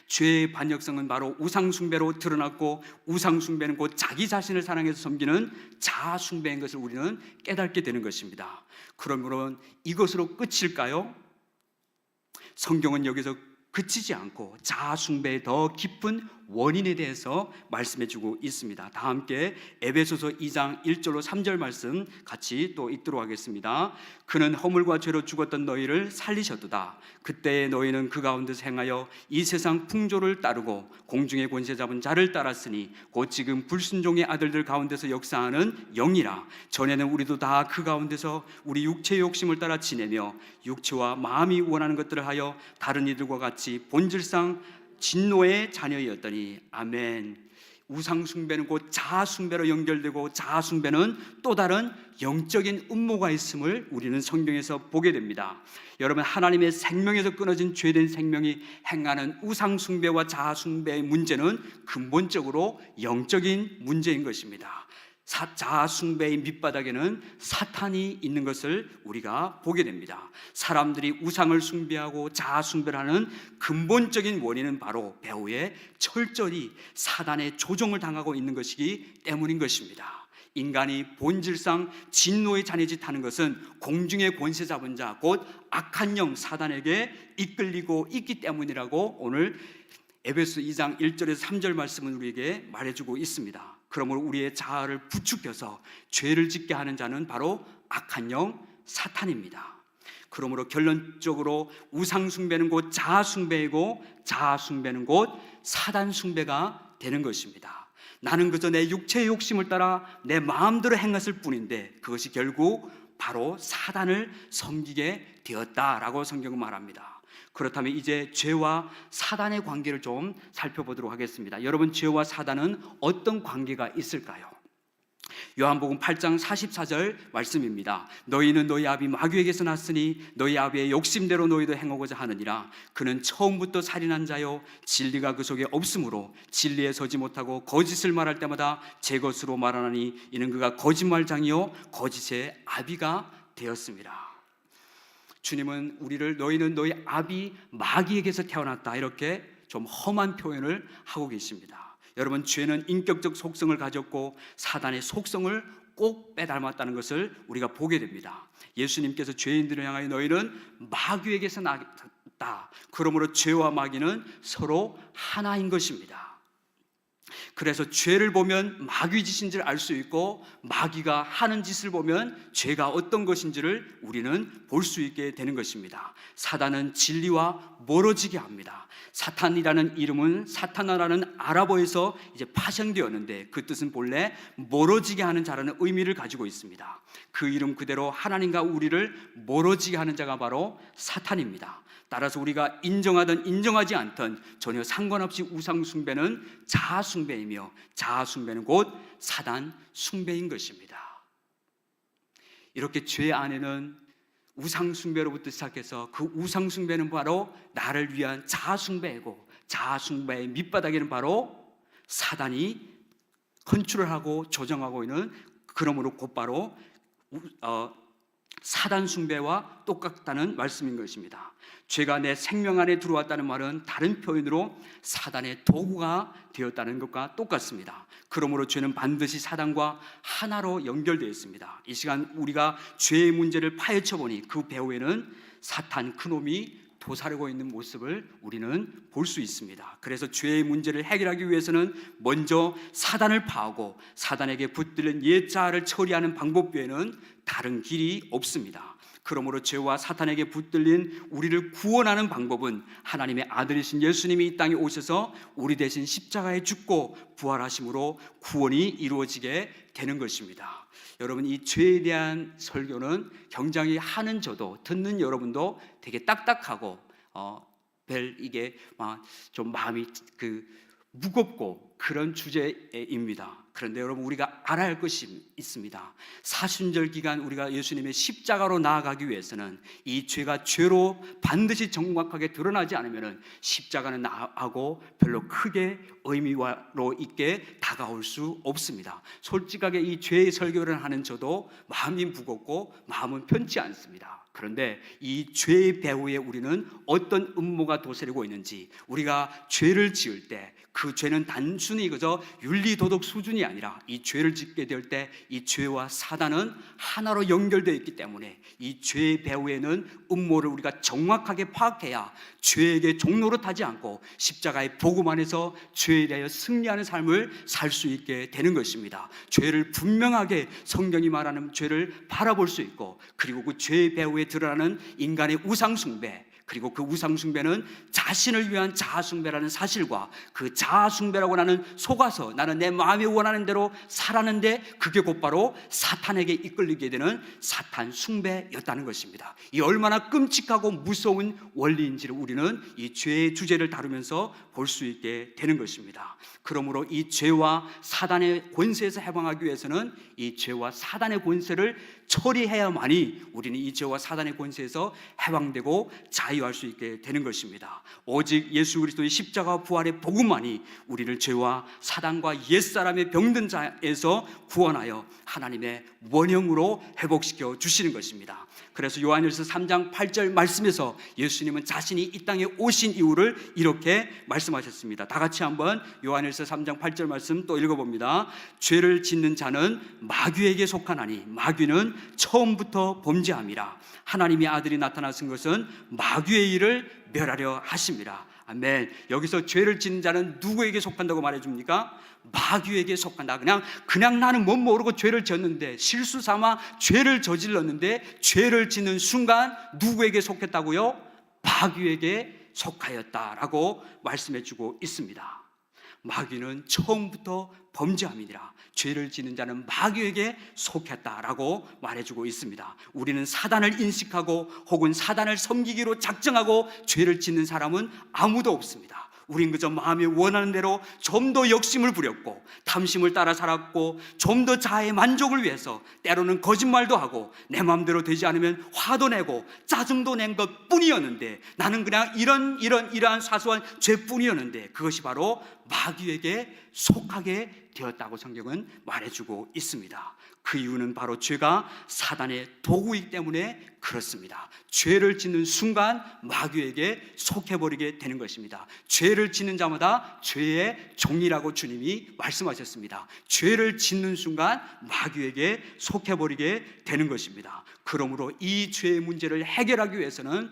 죄의 반역성은 바로 우상 숭배로 드러났고, 우상 숭배는 곧 자기 자신을 사랑해서 섬기는 자아 숭배인 것을 우리는 깨닫게 되는 것입니다. 그러므로 이것으로 끝일까요? 성경은 여기서 그치지 않고 자아 숭배의 더 깊은 원인에 대해서 말씀해주고 있습니다. 다 함께 에베소서 2장 1절로 3절 말씀 같이 또 읽도록 하겠습니다. 그는 허물과 죄로 죽었던 너희를 살리셨도다. 그때 너희는 그 가운데서 행하여 이 세상 풍조를 따르고 공중의 권세 잡은 자를 따랐으니 곧 지금 불순종의 아들들 가운데서 역사하는 영이라. 전에는 우리도 다 그 가운데서 우리 육체의 욕심을 따라 지내며 육체와 마음이 원하는 것들을 하여 다른 이들과 같이 본질상 진노의 자녀였더니. 아멘. 우상 숭배는 곧 자아 숭배로 연결되고, 자아 숭배는 또 다른 영적인 음모가 있음을 우리는 성경에서 보게 됩니다. 여러분, 하나님의 생명에서 끊어진 죄된 생명이 행하는 우상 숭배와 자아 숭배의 문제는 근본적으로 영적인 문제인 것입니다. 자아 숭배의 밑바닥에는 사탄이 있는 것을 우리가 보게 됩니다. 사람들이 우상을 숭배하고 자아 숭배를 하는 근본적인 원인은 바로 배후에 철저히 사단의 조종을 당하고 있는 것이기 때문인 것입니다. 인간이 본질상 진노의 자녀짓 하는 것은 공중의 권세 잡은 자, 곧 악한 영 사단에게 이끌리고 있기 때문이라고 오늘 에베소 2장 1절에서 3절 말씀은 우리에게 말해주고 있습니다. 그러므로 우리의 자아를 부추겨서 죄를 짓게 하는 자는 바로 악한 영 사탄입니다. 그러므로 결론적으로 우상 숭배는 곧 자아 숭배이고, 자아 숭배는 곧 사단 숭배가 되는 것입니다. 나는 그저 내 육체의 욕심을 따라 내 마음대로 행했을 뿐인데 그것이 결국 바로 사단을 섬기게 되었다라고 성경은 말합니다. 그렇다면 이제 죄와 사단의 관계를 좀 살펴보도록 하겠습니다. 여러분, 죄와 사단은 어떤 관계가 있을까요? 요한복음 8장 44절 말씀입니다. 너희는 너희 아비 마귀에게서 났으니 너희 아비의 욕심대로 너희도 행하고자 하느니라. 그는 처음부터 살인한 자요 진리가 그 속에 없으므로 진리에 서지 못하고 거짓을 말할 때마다 제 것으로 말하나니 이는 그가 거짓말장이요 거짓의 아비가 되었습니다. 주님은 우리를 너희는 너희 아비 마귀에게서 태어났다, 이렇게 좀 험한 표현을 하고 계십니다. 여러분, 죄는 인격적 속성을 가졌고 사단의 속성을 꼭 빼닮았다는 것을 우리가 보게 됩니다. 예수님께서 죄인들을 향하여 너희는 마귀에게서 났다. 그러므로 죄와 마귀는 서로 하나인 것입니다. 그래서 죄를 보면 마귀 짓인 줄 알 수 있고, 마귀가 하는 짓을 보면 죄가 어떤 것인지를 우리는 볼 수 있게 되는 것입니다. 사단은 진리와 멀어지게 합니다. 사탄이라는 이름은 사타나라는 아랍어에서 이제 파생되었는데 그 뜻은 본래 멀어지게 하는 자라는 의미를 가지고 있습니다. 그 이름 그대로 하나님과 우리를 멀어지게 하는 자가 바로 사탄입니다. 따라서 우리가 인정하든 인정하지 않든 전혀 상관없이 우상 숭배는 자아 숭배이며, 자아 숭배는 곧 사단 숭배인 것입니다. 이렇게 죄 안에는 우상 숭배로부터 시작해서 그 우상 숭배는 바로 나를 위한 자아 숭배이고, 자아 숭배의 밑바닥에는 바로 사단이 컨트롤하고 조정하고 있는, 그러므로 곧바로 사단 숭배와 똑같다는 말씀인 것입니다. 죄가 내 생명 안에 들어왔다는 말은 다른 표현으로 사단의 도구가 되었다는 것과 똑같습니다. 그러므로 죄는 반드시 사단과 하나로 연결되어 있습니다. 이 시간 우리가 죄의 문제를 파헤쳐 보니 그 배후에는 사탄 그놈이 도사리고 있는 모습을 우리는 볼 수 있습니다. 그래서 죄의 문제를 해결하기 위해서는 먼저 사단을 파하고 사단에게 붙들린 옛 자아를 처리하는 방법 외에는 다른 길이 없습니다. 그러므로 죄와 사탄에게 붙들린 우리를 구원하는 방법은 하나님의 아들이신 예수님이 이 땅에 오셔서 우리 대신 십자가에 죽고 부활하심으로 구원이 이루어지게 되는 것입니다. 여러분, 이 죄에 대한 설교는 굉장히 하는 저도, 듣는 여러분도 되게 딱딱하고 이게 좀 마음이 무겁고 그런 주제입니다. 그런데 여러분, 우리가 알아야 할 것이 있습니다. 사순절 기간 우리가 예수님의 십자가로 나아가기 위해서는 이 죄가 죄로 반드시 정확하게 드러나지 않으면 십자가는 나하고 별로 크게 의미로 있게 다가올 수 없습니다. 솔직하게 이 죄의 설교를 하는 저도 마음이 무겁고 마음은 편치 않습니다. 그런데 이 죄의 배후에 우리는 어떤 음모가 도사리고 있는지, 우리가 죄를 지을 때 그 죄는 단순히 그저 윤리도덕 수준이 아니라 이 죄를 짓게 될 때 이 죄와 사단은 하나로 연결되어 있기 때문에 이 죄의 배후에는 음모를 우리가 정확하게 파악해야 죄에게 종로로 타지 않고 십자가의 복음 안에서 죄에 대하여 승리하는 삶을 살 수 있게 되는 것입니다. 죄를 분명하게 성경이 말하는 죄를 바라볼 수 있고, 그리고 그 죄의 배후에 드러나는 인간의 우상숭배, 그리고 그 우상숭배는 자신을 위한 자아숭배라는 사실과 그 자아숭배라고 나는 속아서 나는 내 마음이 원하는 대로 살았는데 그게 곧바로 사탄에게 이끌리게 되는 사탄 숭배였다는 것입니다. 이 얼마나 끔찍하고 무서운 원리인지를 우리는 이 죄의 주제를 다루면서 볼 수 있게 되는 것입니다. 그러므로 이 죄와 사단의 권세에서 해방하기 위해서는 이 죄와 사단의 권세를 처리해야만이 우리는 이 죄와 사단의 권세에서 해방되고 자유할 수 있게 되는 것입니다. 오직 예수 그리스도의 십자가 부활의 복음만이 우리를 죄와 사단과 옛사람의 병든 자에서 구원하여 하나님의 원형으로 회복시켜 주시는 것입니다. 그래서 요한일서 3장 8절 말씀에서 예수님은 자신이 이 땅에 오신 이유를 이렇게 말씀하셨습니다. 다 같이 한번 요한일서 3장 8절 말씀 또 읽어봅니다. 죄를 짓는 자는 마귀에게 속하나니 마귀는 처음부터 범죄함이라. 하나님의 아들이 나타나신 것은 마귀의 일을 멸하려 하심이라. 아멘. 여기서 죄를 짓는 자는 누구에게 속한다고 말해줍니까? 마귀에게 속한다. 그냥 나는 못 모르고 죄를 졌는데, 실수 삼아 죄를 저질렀는데 죄를 짓는 순간 누구에게 속했다고요? 마귀에게 속하였다라고 말씀해주고 있습니다. 마귀는 처음부터 범죄함이니라. 죄를 짓는 자는 마귀에게 속했다라고 말해주고 있습니다. 우리는 사단을 인식하고 혹은 사단을 섬기기로 작정하고 죄를 짓는 사람은 아무도 없습니다. 우린 그저 마음이 원하는 대로 좀 더 욕심을 부렸고 탐심을 따라 살았고 좀 더 자아의 만족을 위해서 때로는 거짓말도 하고 내 마음대로 되지 않으면 화도 내고 짜증도 낸 것뿐이었는데, 나는 그냥 이러한 사소한 죄뿐이었는데 그것이 바로 마귀에게 속하게 되었다고 성경은 말해주고 있습니다. 그 이유는 바로 죄가 사단의 도구이기 때문에 그렇습니다. 죄를 짓는 순간 마귀에게 속해버리게 되는 것입니다. 죄를 짓는 자마다 죄의 종이라고 주님이 말씀하셨습니다. 죄를 짓는 순간 마귀에게 속해버리게 되는 것입니다. 그러므로 이 죄의 문제를 해결하기 위해서는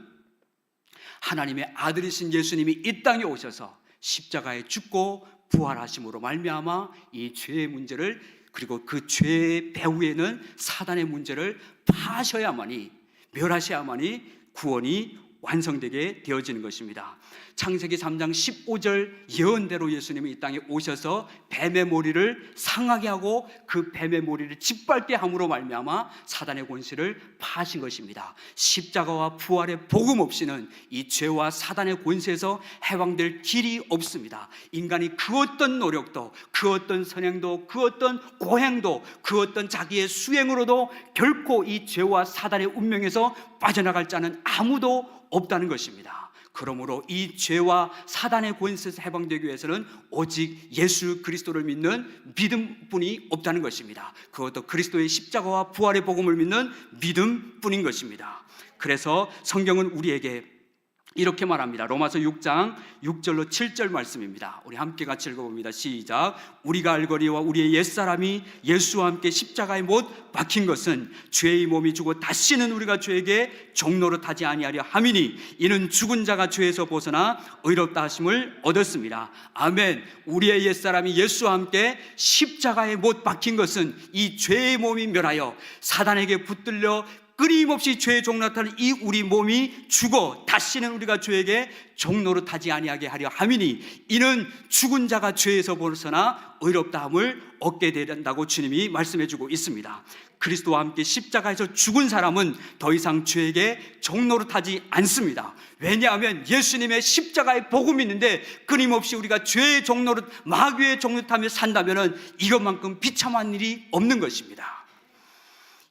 하나님의 아들이신 예수님이 이 땅에 오셔서 십자가에 죽고 부활하심으로 말미암아 이 죄의 문제를, 그리고 그 죄의 배후에는 사단의 문제를 파하셔야만이, 멸하셔야만이 구원이 완성되게 되어지는 것입니다. 창세기 3장 15절 예언대로 예수님이 이 땅에 오셔서 뱀의 머리를 상하게 하고 그 뱀의 머리를 짓밟게 함으로 말미암아 사단의 권세를 파하신 것입니다. 십자가와 부활의 복음 없이는 이 죄와 사단의 권세에서 해방될 길이 없습니다. 인간이 그 어떤 노력도, 그 어떤 선행도, 그 어떤 고행도, 그 어떤 자기의 수행으로도 결코 이 죄와 사단의 운명에서 빠져나갈 자는 아무도 없다는 것입니다. 그러므로 이 죄와 사단의 권세에서 해방되기 위해서는 오직 예수 그리스도를 믿는 믿음뿐이 없다는 것입니다. 그것도 그리스도의 십자가와 부활의 복음을 믿는 믿음뿐인 것입니다. 그래서 성경은 우리에게 이렇게 말합니다. 로마서 6장 6절로 7절 말씀입니다. 우리 함께 같이 읽어봅니다. 시작. 우리가 알거니와 우리의 옛사람이 예수와 함께 십자가에 못 박힌 것은 죄의 몸이 죽어 다시는 우리가 죄에게 종노릇하지 아니하려 함이니 이는 죽은 자가 죄에서 벗어나 의롭다 하심을 얻었습니다. 아멘. 우리의 옛사람이 예수와 함께 십자가에 못 박힌 것은 이 죄의 몸이 멸하여 사단에게 붙들려 끊임없이 죄의 종로로 타는 이 우리 몸이 죽어 다시는 우리가 죄에게 종로로 타지 아니하게 하려 함이니 이는 죽은 자가 죄에서 벗어나 의롭다함을 얻게 된다고 주님이 말씀해 주고 있습니다. 그리스도와 함께 십자가에서 죽은 사람은 더 이상 죄에게 종로로 타지 않습니다. 왜냐하면 예수님의 십자가의 복음이 있는데 끊임없이 우리가 죄의 종로로, 마귀의 종로로 타며 산다면 이것만큼 비참한 일이 없는 것입니다.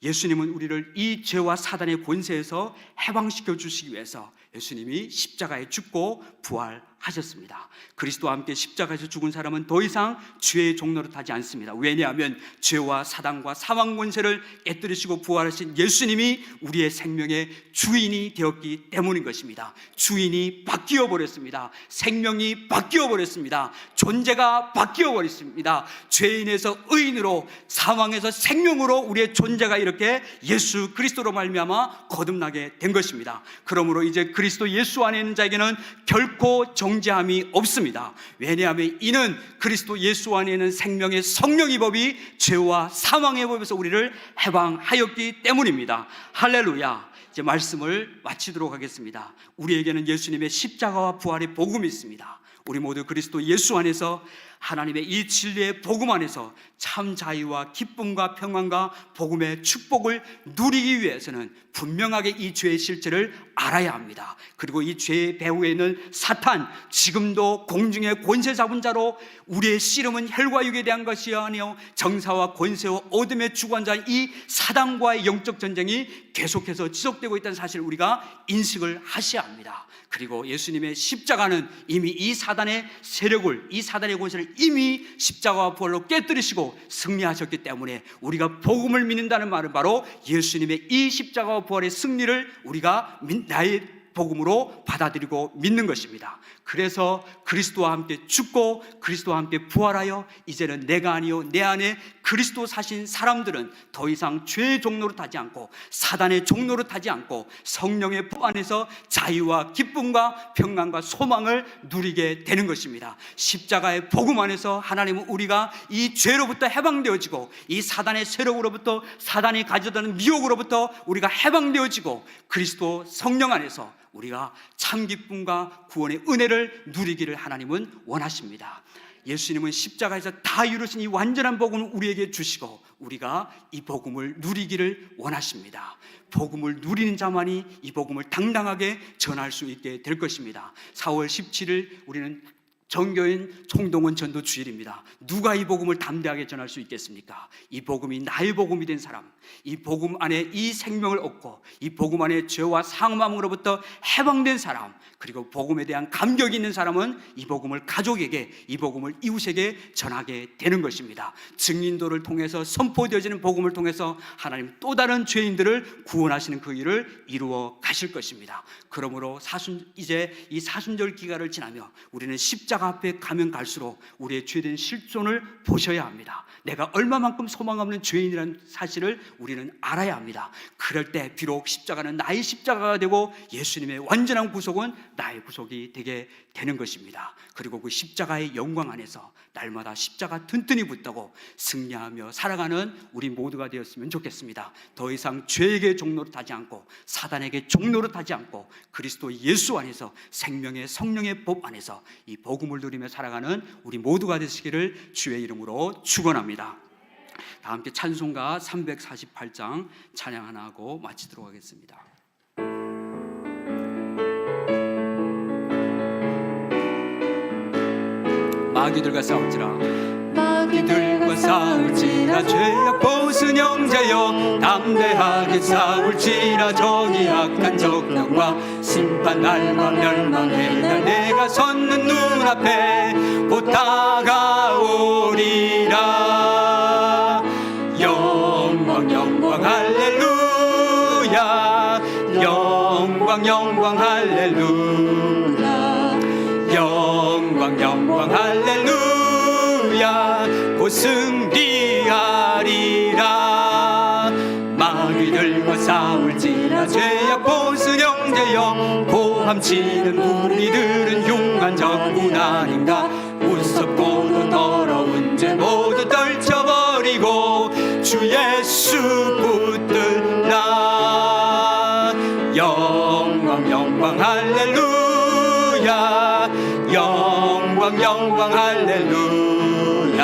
예수님은 우리를 이 죄와 사단의 권세에서 해방시켜 주시기 위해서 예수님이 십자가에 죽고 부활하셨습니다. 그리스도와 함께 십자가에서 죽은 사람은 더 이상 죄의 종로로 타지 않습니다. 왜냐하면 죄와 사단과 사망 권세를 깨뜨리시고 부활하신 예수님이 우리의 생명의 주인이 되었기 때문인 것입니다. 주인이 바뀌어 버렸습니다. 생명이 바뀌어 버렸습니다. 존재가 바뀌어 버렸습니다. 죄인에서 의인으로, 사망에서 생명으로 우리의 존재가 이렇게 예수 그리스도로 말미암아 거듭나게 된 것입니다. 그러므로 이제 그리스도 예수 안에 있는 자에게는 결코 정죄함이 없습니다. 왜냐하면 이는 그리스도 예수 안에 있는 생명의 성령의 법이 죄와 사망의 법에서 우리를 해방하였기 때문입니다. 할렐루야. 이제 말씀을 마치도록 하겠습니다. 우리에게는 예수님의 십자가와 부활의 복음이 있습니다. 우리 모두 그리스도 예수 안에서 하나님의 이 진리의 복음 안에서 참 자유와 기쁨과 평안과 복음의 축복을 누리기 위해서는 분명하게 이 죄의 실체를 알아야 합니다. 그리고 이 죄의 배후에 있는 사탄, 지금도 공중의 권세 잡은 자로 우리의 씨름은 혈과 육에 대한 것이 아니요 정사와 권세와 어둠의 주관자인 이 사단과의 영적 전쟁이 계속해서 지속되고 있다는 사실을 우리가 인식을 하셔야 합니다. 그리고 예수님의 십자가는 이미 이 사단의 세력을, 이 사단의 권세를 이미 십자가와 부활로 깨뜨리시고 승리하셨기 때문에 우리가 복음을 믿는다는 말은 바로 예수님의 이 십자가와 부활의 승리를 우리가 나의 복음으로 받아들이고 믿는 것입니다. 그래서 그리스도와 함께 죽고 그리스도와 함께 부활하여 이제는 내가 아니요 내 안에 그리스도 사신 사람들은 더 이상 죄의 종로로 타지 않고 사단의 종로로 타지 않고 성령의 품 안에서 자유와 기쁨과 평안과 소망을 누리게 되는 것입니다. 십자가의 복음 안에서 하나님은 우리가 이 죄로부터 해방되어지고 이 사단의 세력으로부터, 사단이 가져다는 미혹으로부터 우리가 해방되어지고 그리스도 성령 안에서 우리가 참 기쁨과 구원의 은혜를 누리기를 하나님은 원하십니다. 예수님은 십자가에서 다 이루신 이 완전한 복음을 우리에게 주시고 우리가 이 복음을 누리기를 원하십니다. 복음을 누리는 자만이 이 복음을 당당하게 전할 수 있게 될 것입니다. 4월 17일 우리는 정교인 총동원 전도 주일입니다. 누가 이 복음을 담대하게 전할 수 있겠습니까? 이 복음이 나의 복음이 된 사람, 이 복음 안에 이 생명을 얻고 이 복음 안에 죄와 사망으로부터 해방된 사람, 그리고 복음에 대한 감격이 있는 사람은 이 복음을 가족에게, 이 복음을 이웃에게 전하게 되는 것입니다. 증인도를 통해서 선포되어지는 복음을 통해서 하나님 또 다른 죄인들을 구원하시는 그 일을 이루어 가실 것입니다. 그러므로 이제 이 사순절 기간을 지나며 우리는 십자가 앞에 가면 갈수록 우리의 죄된 실존을 보셔야 합니다. 내가 얼마만큼 소망 없는 죄인이라는 사실을 우리는 알아야 합니다. 그럴 때 비록 십자가는 나의 십자가가 되고 예수님의 완전한 구속은 나의 구속이 되게 되는 것입니다. 그리고 그 십자가의 영광 안에서 날마다 십자가 튼튼히 붙들고 승리하며 살아가는 우리 모두가 되었으면 좋겠습니다. 더 이상 죄에게 종로로 타지 않고 사단에게 종로로 타지 않고 그리스도 예수 안에서 생명의 성령의 법 안에서 이 복음을 누리며 살아가는 우리 모두가 되시기를 주의 이름으로 축원합니다. 다 함께 찬송가 348장 찬양 하나 하고 마치도록 하겠습니다. 마귀들과 싸울지라, 마귀들과 싸울지라, 죄악 벗은 형제여 담대하게 싸울지라. 저기 악한 적령과 심판 날과 멸망의 날 내가 섰는 눈앞에 곧 다가오리라. 영광 영광 할렐루야, 영광 영광 할렐루야, 영광 영광 할렐루야. 곧 승리하리라. 마귀들과 싸울지라, 죄악 벗은 형제여 고함치는 우리들은 용한 적군 아닌가. 무섭고도 더러운 죄 모두 떨쳐버리고 주 예수 붙들라. 영광 할렐루야.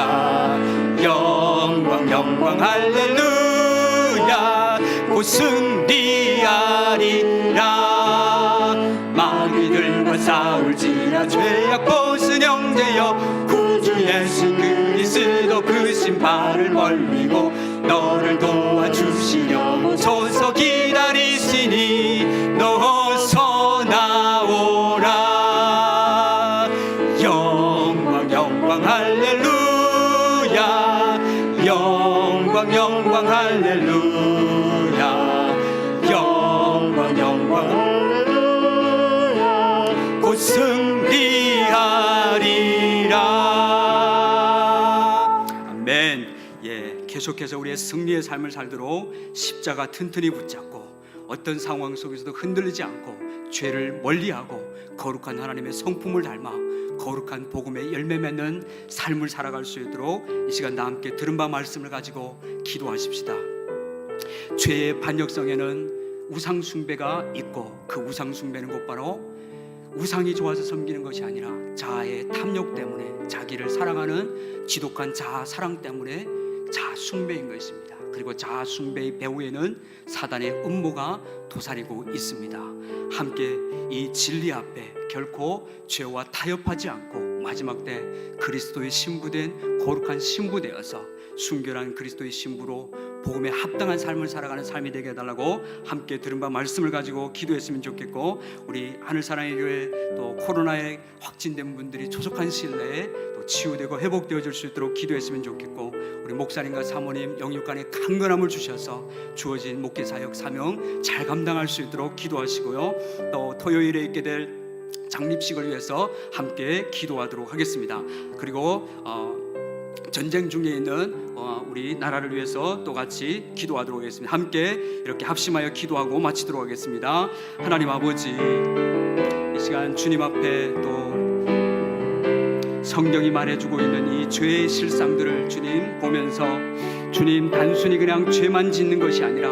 영광 영광 할렐루야. 곧 승리하리라. 마귀들과 싸울지라 죄악 벗은 형제여, 구주 예수 그리스도 그 신발을 멀리고 너를 도와주시려 서서 기다리시니 어서 나오라. 영광 영광 할렐루야. 영광 영광 할렐루야. 영광 영광 할렐루야. 곧 승리하리라. 아멘. 계속해서 우리의 승리의 삶을 살도록 십자가 튼튼히 붙잡고 어떤 상황 속에서도 흔들리지 않고 죄를 멀리하고 거룩한 하나님의 성품을 닮아 거룩한 복음의 열매 맺는 삶을 살아갈 수 있도록 이 시간 다 함께 들은 바 말씀을 가지고 기도하십시다. 죄의 반역성에는 우상 숭배가 있고, 그 우상 숭배는 곧바로 우상이 좋아서 섬기는 것이 아니라 자아의 탐욕 때문에, 자기를 사랑하는 지독한 자아 사랑 때문에 자아 숭배인 것입니다. 그리고 자아 숭배의 배후에는 사단의 음모가 도사리고 있습니다. 함께 이 진리 앞에 결코 죄와 타협하지 않고 마지막 때 그리스도의 신부된 거룩한 신부 되어서 순결한 그리스도의 신부로 복음에 합당한 삶을 살아가는 삶이 되게 해달라고 함께 들은 바 말씀을 가지고 기도했으면 좋겠고, 우리 하늘사랑의 교회 또 코로나에 확진된 분들이 조속한 시일 내에 또 치유되고 회복되어질 수 있도록 기도했으면 좋겠고, 우리 목사님과 사모님 영육간에 강건함을 주셔서 주어진 목회 사역 사명 잘 감당할 수 있도록 기도하시고요. 또 토요일에 있게 될 장립식을 위해서 함께 기도하도록 하겠습니다. 그리고 전쟁 중에 있는 우리 나라를 위해서 또 같이 기도하도록 하겠습니다. 함께 이렇게 합심하여 기도하고 마치도록 하겠습니다. 하나님 아버지, 이 시간 주님 앞에 또 성경이 말해주고 있는 이 죄의 실상들을 주님 보면서, 주님 단순히 그냥 죄만 짓는 것이 아니라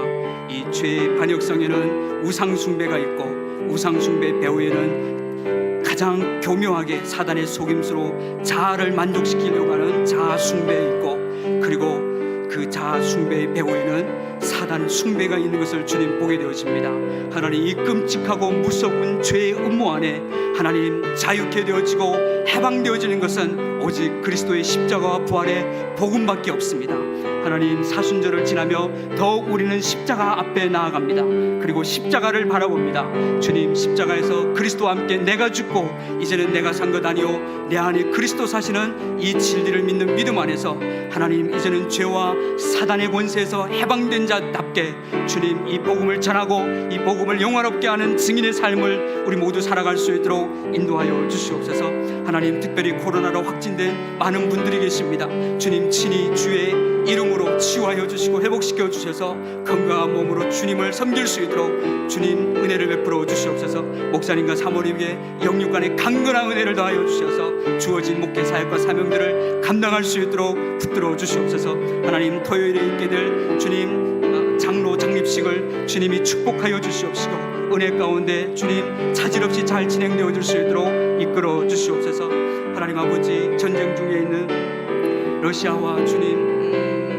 이 죄의 반역성에는 우상숭배가 있고, 우상숭배 배후에는 가장 교묘하게 사단의 속임수로 자아를 만족시키려고 하는 자아 숭배에 있고, 그리고 그 자아 숭배의 배후에는 사단 숭배가 있는 것을 주님 보게 되어집니다. 하나님, 이 끔찍하고 무서운 죄의 음모 안에 하나님 자유케 되어지고 해방되어지는 것은 오직 그리스도의 십자가와 부활의 복음밖에 없습니다. 하나님, 사순절을 지나며 더욱 우리는 십자가 앞에 나아갑니다. 그리고 십자가를 바라봅니다. 주님, 십자가에서 그리스도와 함께 내가 죽고 이제는 내가 산 것 아니요 내 안에 그리스도 사시는 이 진리를 믿는 믿음 안에서 하나님, 이제는 죄와 사단의 권세에서 해방된 자답게 주님 이 복음을 전하고 이 복음을 영화롭게 하는 증인의 삶을 우리 모두 살아갈 수 있도록 인도하여 주시옵소서. 하나님, 특별히 코로나로 확진된 많은 분들이 계십니다. 주님 친히 주의 이름으로 치유하여 주시고 회복시켜 주셔서 건강한 몸으로 주님을 섬길 수 있도록 주님 은혜를 베풀어 주시옵소서. 목사님과 사모님에게 영육간의 강건한 은혜를 더하여 주셔서 주어진 목회 사역과 사명들을 감당할 수 있도록 붙들어 주시옵소서. 하나님, 토요일에 있게 될 주님 장로 장립식을 주님이 축복하여 주시옵시고 은혜 가운데 주님 차질 없이 잘 진행되어질 수 있도록 이끌어 주시옵소서. 하나님 아버지, 전쟁 중에 있는 러시아와 주님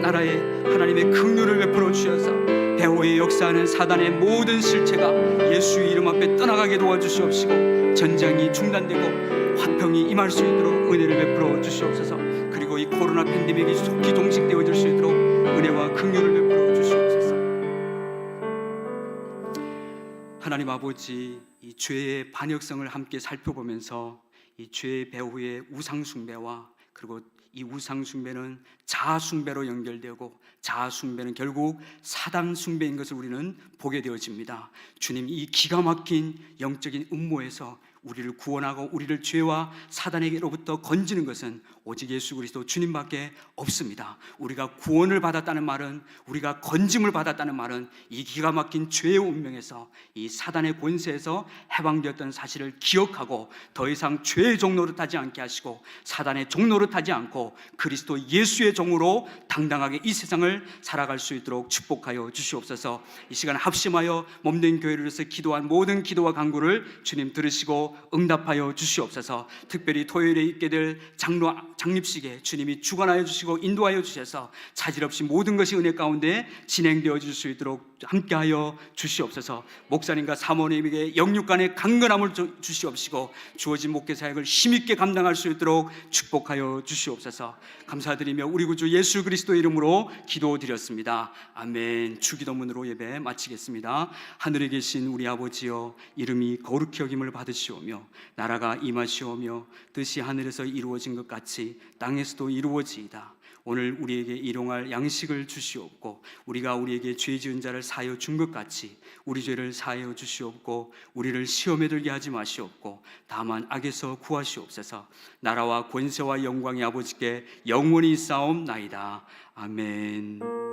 나라에 하나님의 긍휼을 베풀어 주셔서 배후에 역사하는 사단의 모든 실체가 예수의 이름 앞에 떠나가게 도와주시옵시고 전쟁이 중단되고 화평이 임할 수 있도록 은혜를 베풀어 주시옵소서. 그리고 이 코로나 팬데믹이 속히 종식되어질 수 있도록 은혜와 긍휼을 베풀어 주시옵소서. 하나님 아버지, 이 죄의 반역성을 함께 살펴보면서 이 죄의 배후의 우상숭배와 그리고 이 우상숭배는 자아숭배로 연결되고 자아숭배는 결국 사단숭배인 것을 우리는 보게 되어집니다. 주님, 이 기가 막힌 영적인 음모에서 우리를 구원하고 우리를 죄와 사단에게로부터 건지는 것은 오직 예수 그리스도 주님밖에 없습니다. 우리가 구원을 받았다는 말은, 우리가 건짐을 받았다는 말은 이 기가 막힌 죄의 운명에서 이 사단의 권세에서 해방되었던 사실을 기억하고 더 이상 죄의 종노릇 하지 않게 하시고 사단의 종노릇 하지 않고 그리스도 예수의 종으로 당당하게 이 세상을 살아갈 수 있도록 축복하여 주시옵소서. 이 시간 합심하여 몸된 교회를 위해서 기도한 모든 기도와 간구를 주님 들으시고 주시고 응답하여 주시옵소서. 특별히 토요일에 있게 될 장립식에 주님이 주관하여 주시고 인도하여 주셔서 차질 없이 모든 것이 은혜 가운데 진행되어 줄 수 있도록 함께하여 주시옵소서. 목사님과 사모님에게 영육간의 강건함을 주시옵시고 주어진 목회 사역을 힘있게 감당할 수 있도록 축복하여 주시옵소서. 감사드리며 우리 구주 예수 그리스도의 이름으로 기도드렸습니다. 아멘. 주기도문으로 예배 마치겠습니다. 하늘에 계신 우리 아버지여, 이름이 거룩히 여김을 받으시오며 나라가 임하시오며 뜻이 하늘에서 이루어진 것 같이 땅에서도 이루어지이다. 오늘 우리에게 일용할 양식을 주시옵고 우리가 우리에게 죄 지은 자를 사하여 준 것 같이 우리 죄를 사하여 주시옵고 우리를 시험에 들게 하지 마시옵고 다만 악에서 구하시옵소서. 나라와 권세와 영광이 아버지께 영원히 있사옵나이다. 아멘.